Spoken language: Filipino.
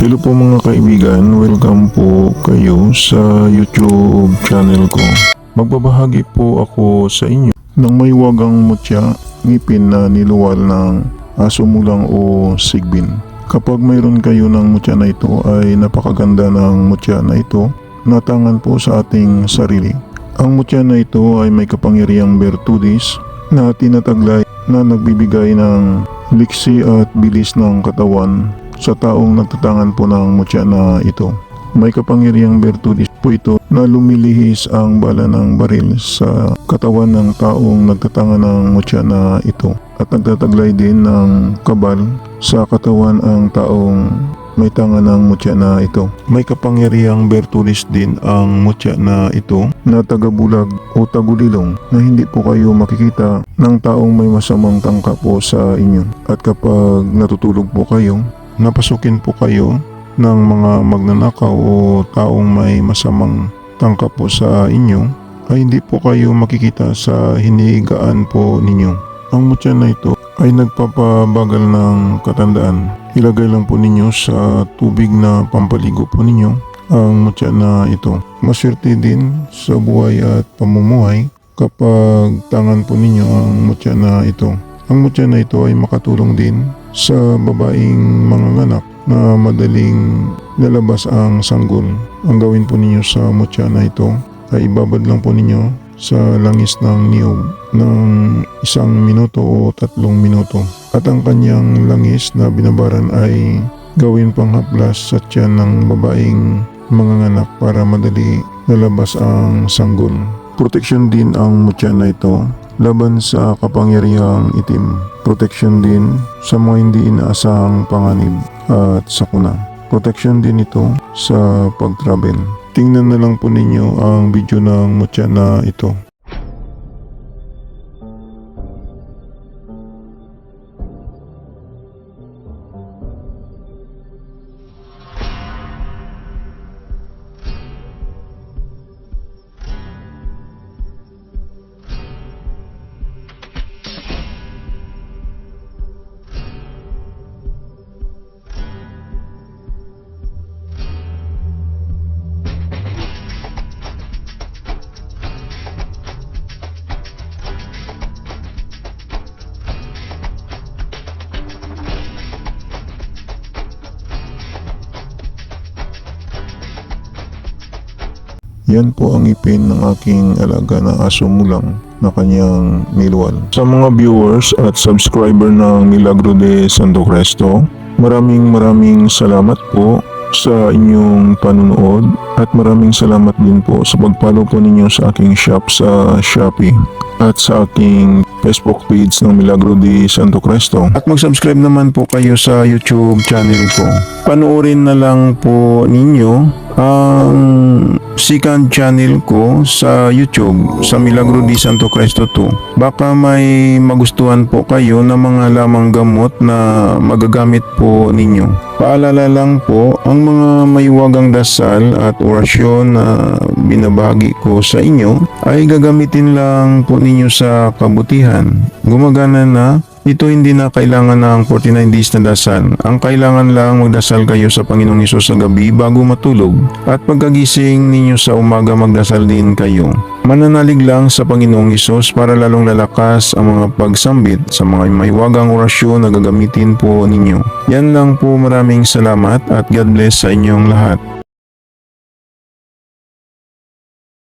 Hello po mga kaibigan, welcome po kayo sa YouTube channel ko. Magbabahagi po ako sa inyo ng may wagang mutya, ngipin na niluwal ng aso mulang o sigbin. Kapag mayroon kayo ng mutya na ito ay napakaganda ng mutya na ito, natangan po sa ating sarili. Ang mutya na ito ay may kapangyarihang bertudis na tinataglay na nagbibigay ng liksi at bilis ng katawan sa taong nagtatangan po ng mutya na ito. May kapangyarihang bertudis po ito na lumilihis ang bala ng baril sa katawan ng taong nagtatangan ng mutya na ito at nagtataglay din ng kabal sa katawan ang taong may tanga ng mutya na ito. May kapangyarihang bertudis din ang mutya na ito na tagabulag o tagulilong na hindi po kayo makikita ng taong may masamang tangka po sa inyo. At kapag natutulog po kayo, napasukin po kayo ng mga magnanakaw o taong may masamang tangka po sa inyo, ay hindi po kayo makikita sa hinihigaan po ninyo. Ang mutya na ito ay nagpapabagal ng katandaan. Ilagay lang po ninyo sa tubig na pampaligo po ninyo ang mutya na ito. Maswerte din sa buhay at pamumuhay kapag tangan po ninyo ang mutya na ito. Ang mutya na ito ay makatulong din sa babaeng manganganak na madaling lalabas ang sanggol. Ang gawin po ninyo sa mutya na ito ay ibabad lang po ninyo sa langis ng niyog ng 1 minuto o 3 minuto. At ang kanyang langis na binabaran ay gawin pang haplas sa tiyan ng babaeng manganganak para madali lalabas ang sanggol. Proteksyon din ang mutya na ito laban sa kapangyarihang itim. Proteksyon din sa mga hindi inaasahang panganib at sakuna. Proteksyon din ito sa pag-travel. Tingnan na lang po ninyo ang video ng mutya na ito. Yan po ang ipin ng aking alaga na aso mulang na kanyang niluwal. Sa mga viewers at subscriber ng Milagro de Santo Cristo, maraming salamat po sa inyong panunood at maraming salamat din po sa pag-follow po ninyo sa aking shop sa Shopee at sa aking Facebook page ng Milagro de Santo Cristo. At mag-subscribe naman po kayo sa YouTube channel ko. Panoorin na lang po ninyo ang second channel ko sa YouTube sa Milagro de Santo Cristo 2. Baka may magustuhan po kayo ng mga lamang gamot na magagamit po ninyo. Paalala lang po, ang mga maywagang dasal at orasyon na binabahagi ko sa inyo ay gagamitin lang po ninyo sa kabutihan. Gumagana na. Ito hindi na kailangan ng 49 days na dasal. Ang kailangan lang magdasal kayo sa Panginoong Hesus sa gabi bago matulog. At pagkagising ninyo sa umaga magdasal din kayo. Mananalig lang sa Panginoong Hesus para lalong lalakas ang mga pagsambit sa mga maywagang orasyon na gagamitin po ninyo. Yan lang po, maraming salamat at God bless sa inyong lahat.